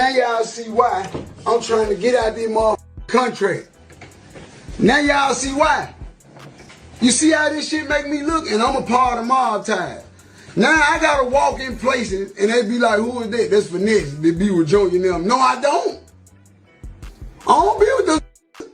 Now y'all see why I'm trying to get out this motherfucking contract. Now y'all see why. You see how this shit make me look? And I'm a part of mob ties. Now I gotta walk in places and they be like, who is that? That's Finesse. They be with Junior and them. No, I don't. I don't be with them.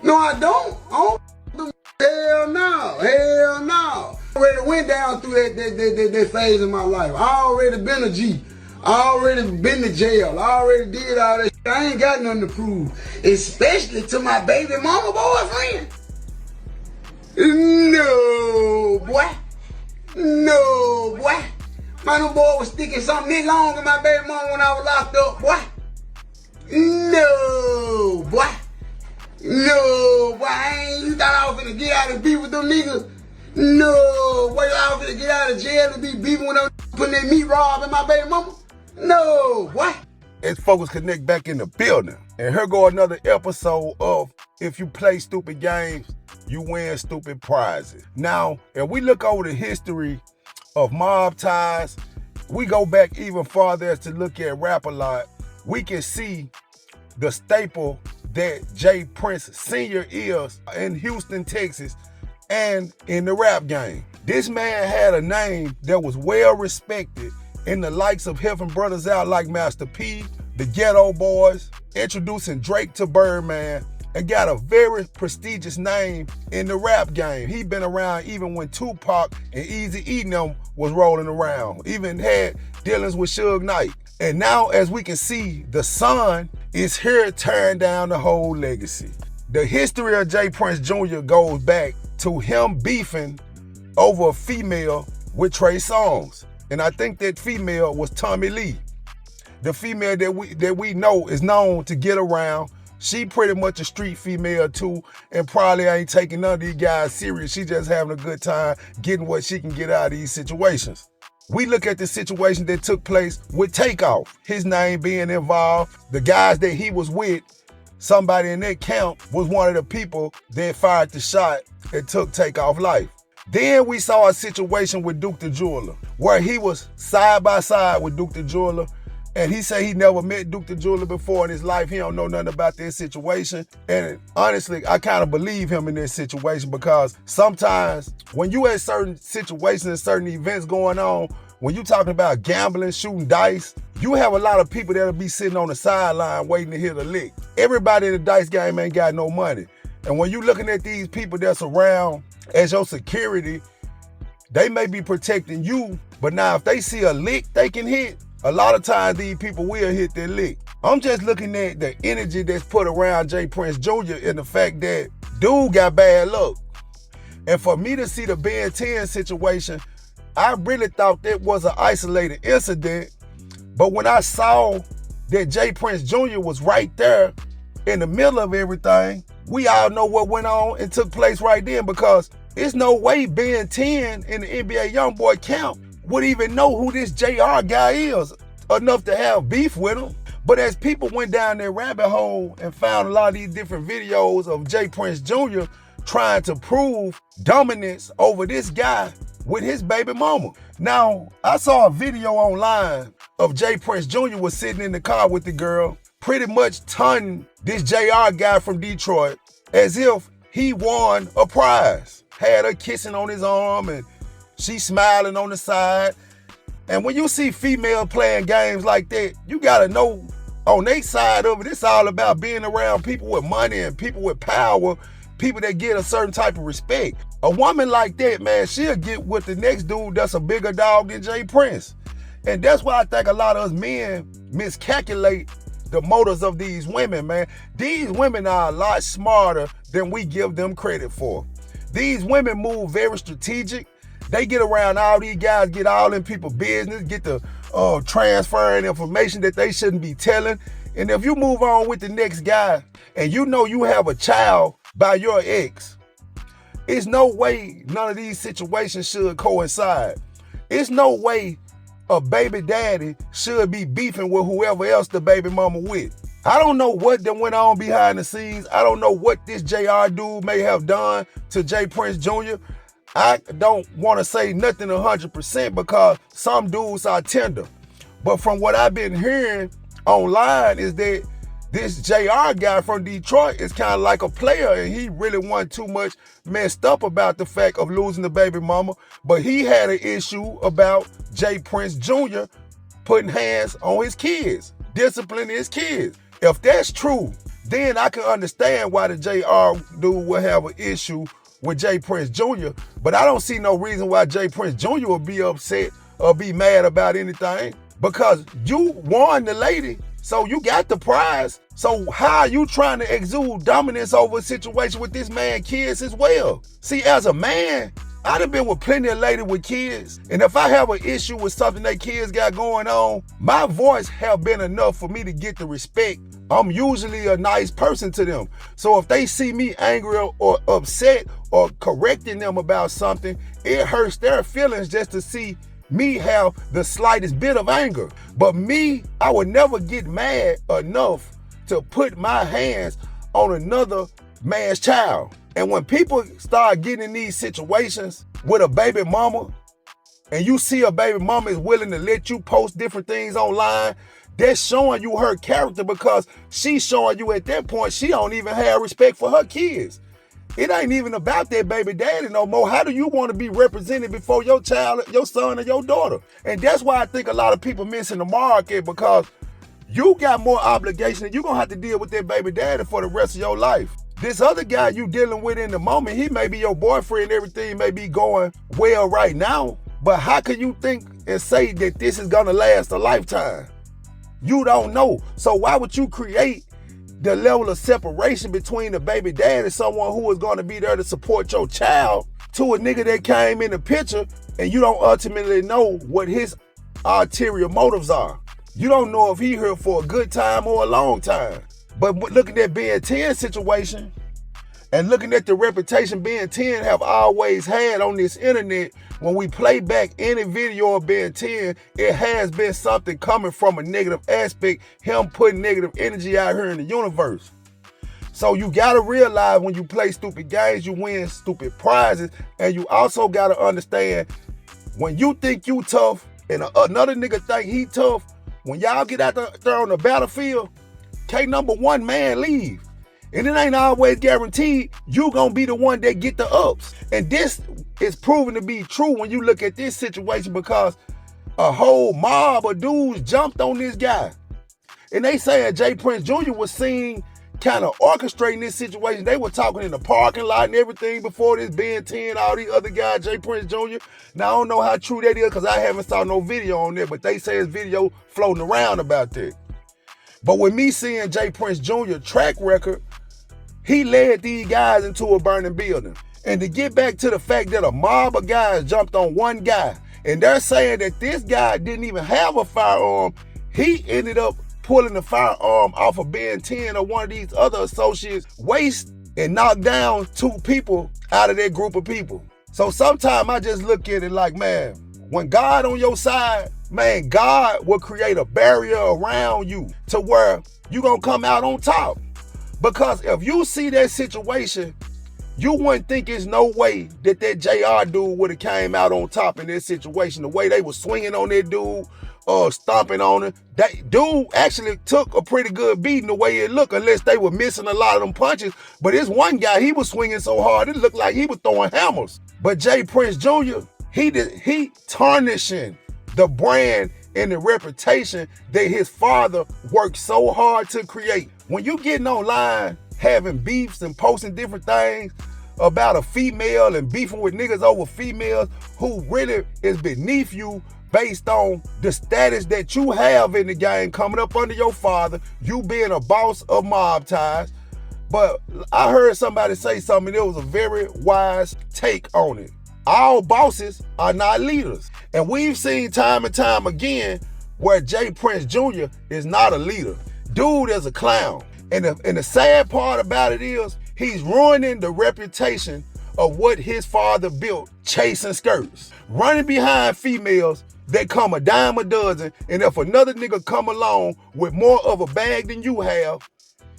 No, I don't. I don't be with them. Hell no. Hell no. I already went down through that phase in my life. I already been a G. I already been to jail. I already did all that shit. I ain't got nothing to prove. Especially to my baby mama boyfriend. No, boy. No, boy. My new boy was sticking something this long in my baby mama when I was locked up, boy. No, boy. No, boy. You thought I was finna get out and beef with them niggas? No, boy. I was finna get out of jail and be beefing with them, putting that meat rob in my baby mama? No, boy. It's Focus Connect back in the building. And here go another episode of If You Play Stupid Games, You Win Stupid Prizes. Now, if we look over the history of mob ties, we go back even farther as to look at Rap-A-Lot, we can see the staple that J. Prince Sr. is in Houston, Texas, and in the rap game. This man had a name that was well respected in the likes of helping brothers out like Master P, the Ghetto Boys, introducing Drake to Birdman, and got a very prestigious name in the rap game. He been around even when Tupac and Eazy-E and them was rolling around. Even had dealings with Suge Knight. And now, as we can see, the son is here tearing down the whole legacy. The history of J. Prince Jr. goes back to him beefing over a female with Trey Songz. And I think that female was Tommy Lee. The female that we know is known to get around. She pretty much a street female too, and probably ain't taking none of these guys serious. She just having a good time getting what she can get out of these situations. We look at the situation that took place with Takeoff, his name being involved. The guys that he was with, somebody in that camp was one of the people that fired the shot that took Takeoff's life. Then we saw a situation with Duke the Jeweler, where he was side by side with Duke the Jeweler, and he said he never met Duke the Jeweler before in his life. He don't know nothing about this situation. And honestly, I kind of believe him in this situation, because sometimes when you at certain situations and certain events going on, when you talking about gambling, shooting dice, you have a lot of people that'll be sitting on the sideline waiting to hit a lick. Everybody in the dice game ain't got no money. And when you looking at these people that's around as your security, they may be protecting you, but now if they see a lick they can hit, a lot of times these people will hit their lick. I'm just looking at the energy that's put around J. Prince Jr. and the fact that dude got bad luck. And for me to see the Ben 10 situation, I really thought that was an isolated incident. But when I saw that J. Prince Jr. was right there in the middle of everything, we all know what went on and took place right then, because there's no way Ben 10 in the NBA Youngboy camp would even know who this JR guy is enough to have beef with him. But as people went down their rabbit hole and found a lot of these different videos of J. Prince Jr. trying to prove dominance over this guy with his baby mama. Now, I saw a video online of J. Prince Jr. was sitting in the car with the girl, pretty much taunting this JR guy from Detroit as if he won a prize. Had her kissing on his arm and she smiling on the side. And when you see female playing games like that, you gotta know on their side of it, it's all about being around people with money and people with power, people that get a certain type of respect. A woman like that, man, she'll get with the next dude that's a bigger dog than J. Prince. And that's why I think a lot of us men miscalculate the motives of these women, man. These women are a lot smarter than we give them credit for. These women move very strategic. They get around all these guys, get all in people's business, get the transferring information that they shouldn't be telling. And if you move on with the next guy and you know you have a child by your ex, it's no way none of these situations should coincide. It's no way a baby daddy should be beefing with whoever else the baby mama with. I don't know what that went on behind the scenes. I don't know what this JR dude may have done to J. Prince Jr. I don't want to say nothing 100% because some dudes are tender. But from what I've been hearing online is that this JR guy from Detroit is kind of like a player, and he really wasn't too much messed up about the fact of losing the baby mama, but he had an issue about J. Prince Jr. putting hands on his kids, disciplining his kids. If that's true, then I can understand why the JR dude would have an issue with J. Prince Jr., but I don't see no reason why J. Prince Jr. would be upset or be mad about anything, because you won the lady, so you got the prize. So how are you trying to exude dominance over a situation with this man's kids as well? See, as a man, I done been with plenty of ladies with kids, and if I have an issue with something they kids got going on, my voice have been enough for me to get the respect. I'm usually a nice person to them. So if they see me angry or upset or correcting them about something, it hurts their feelings just to see me have the slightest bit of anger. But me, I would never get mad enough to put my hands on another man's child. And when people start getting in these situations with a baby mama, and you see a baby mama is willing to let you post different things online, that's showing you her character, because she's showing you at that point she don't even have respect for her kids. It ain't even about that baby daddy no more. How do you want to be represented before your child, your son, or your daughter? And that's why I think a lot of people missing the market, because you got more obligation and you're going to have to deal with that baby daddy for the rest of your life. This other guy you dealing with in the moment, he may be your boyfriend, everything may be going well right now, but how can you think and say that this is going to last a lifetime? You don't know. So why would you create the level of separation between the baby dad and someone who is going to be there to support your child to a nigga that came in the picture, and you don't ultimately know what his ulterior motives are? You don't know if he here for a good time or a long time. But looking at Ben 10's situation and looking at the reputation Ben 10 have always had on this internet, when we play back any video of Ben 10, it has been something coming from a negative aspect, him putting negative energy out here in the universe. So you gotta realize when you play stupid games, you win stupid prizes, and you also gotta understand when you think you tough and another nigga think he tough, when y'all get out there on the battlefield, can't number one man leave. And it ain't always guaranteed you gonna be the one that get the ups. And this is proven to be true when you look at this situation, because a whole mob of dudes jumped on this guy. And they saying J. Prince Jr. was seen kind of orchestrating this situation. They were talking in the parking lot and everything before this, Ben 10, all these other guys, J. Prince Jr. Now, I don't know how true that is, because I haven't saw no video on there, but they say his video floating around about that. But with me seeing J. Prince Jr. track record, he led these guys into a burning building. And to get back to the fact that a mob of guys jumped on one guy, and they're saying that this guy didn't even have a firearm, he ended up pulling the firearm off of Ben 10 or one of these other associates' waist and knocked down two people out of that group of people. So sometimes I just look at it like, man, when God on your side, man, God will create a barrier around you to where you gonna come out on top. Because if you see that situation, you wouldn't think there's no way that JR dude would have came out on top in this situation. The way they was swinging on that dude, stomping on him. That dude actually took a pretty good beating the way it looked, unless they were missing a lot of them punches. But this one guy, he was swinging so hard, it looked like he was throwing hammers. But J. Prince Jr., he tarnishing the brand and the reputation that his father worked so hard to create. When you getting online, having beefs and posting different things about a female and beefing with niggas over females who really is beneath you based on the status that you have in the game, coming up under your father, you being a boss of mob ties. But I heard somebody say something, and it was a very wise take on it. All bosses are not leaders. And we've seen time and time again where J. Prince Jr. is not a leader. Dude is a clown. And the sad part about it is he's ruining the reputation of what his father built, chasing skirts, running behind females that come a dime a dozen. And if another nigga come along with more of a bag than you have,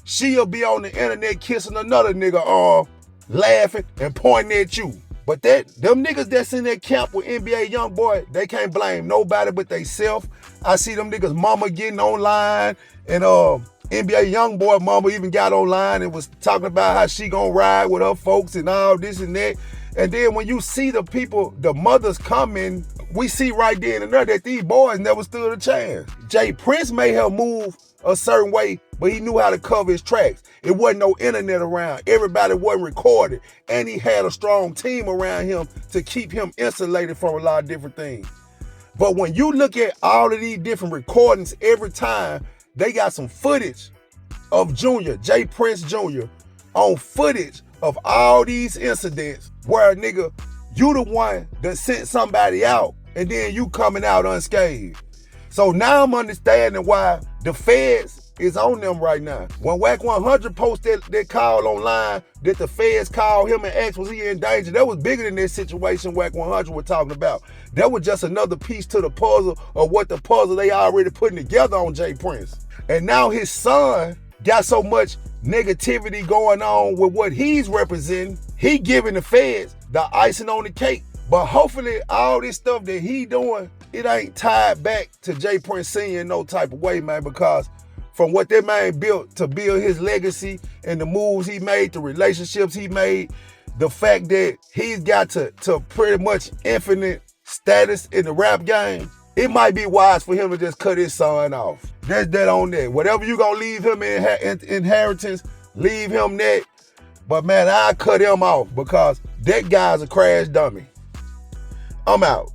she'll be on the internet kissing another nigga arm, laughing and pointing at you. But them niggas that's in that camp with NBA Youngboy, they can't blame nobody but they self. I see them niggas mama getting online And NBA Youngboy mama even got online and was talking about how she gonna ride with her folks and all this and that. And then when you see the people, the mothers coming, we see right then and there that these boys never stood a chance. Jay Prince may have moved a certain way, but he knew how to cover his tracks. It wasn't no internet around. Everybody wasn't recorded. And he had a strong team around him to keep him insulated from a lot of different things. But when you look at all of these different recordings, every time they got some footage of Junior, Jay Prince Jr., on footage of all these incidents where, nigga, you the one that sent somebody out and then you coming out unscathed. So now I'm understanding why the feds is on them right now. When Wack 100 posted that call online that the feds called him and asked was he in danger, that was bigger than this situation Wack 100 was talking about. That was just another piece to the puzzle of what the puzzle they already putting together on Jay Prince. And now his son got so much negativity going on with what he's representing, he giving the feds the icing on the cake. But hopefully all this stuff that he doing, it ain't tied back to Jay Prince Sr. in no type of way, man, because from what that man built to build his legacy and the moves he made, the relationships he made, the fact that he's got to pretty much infinite status in the rap game, it might be wise for him to just cut his son off. That's that on that. Whatever you gonna leave him in inheritance, leave him that. But man, I cut him off because that guy's a crash dummy. I'm out.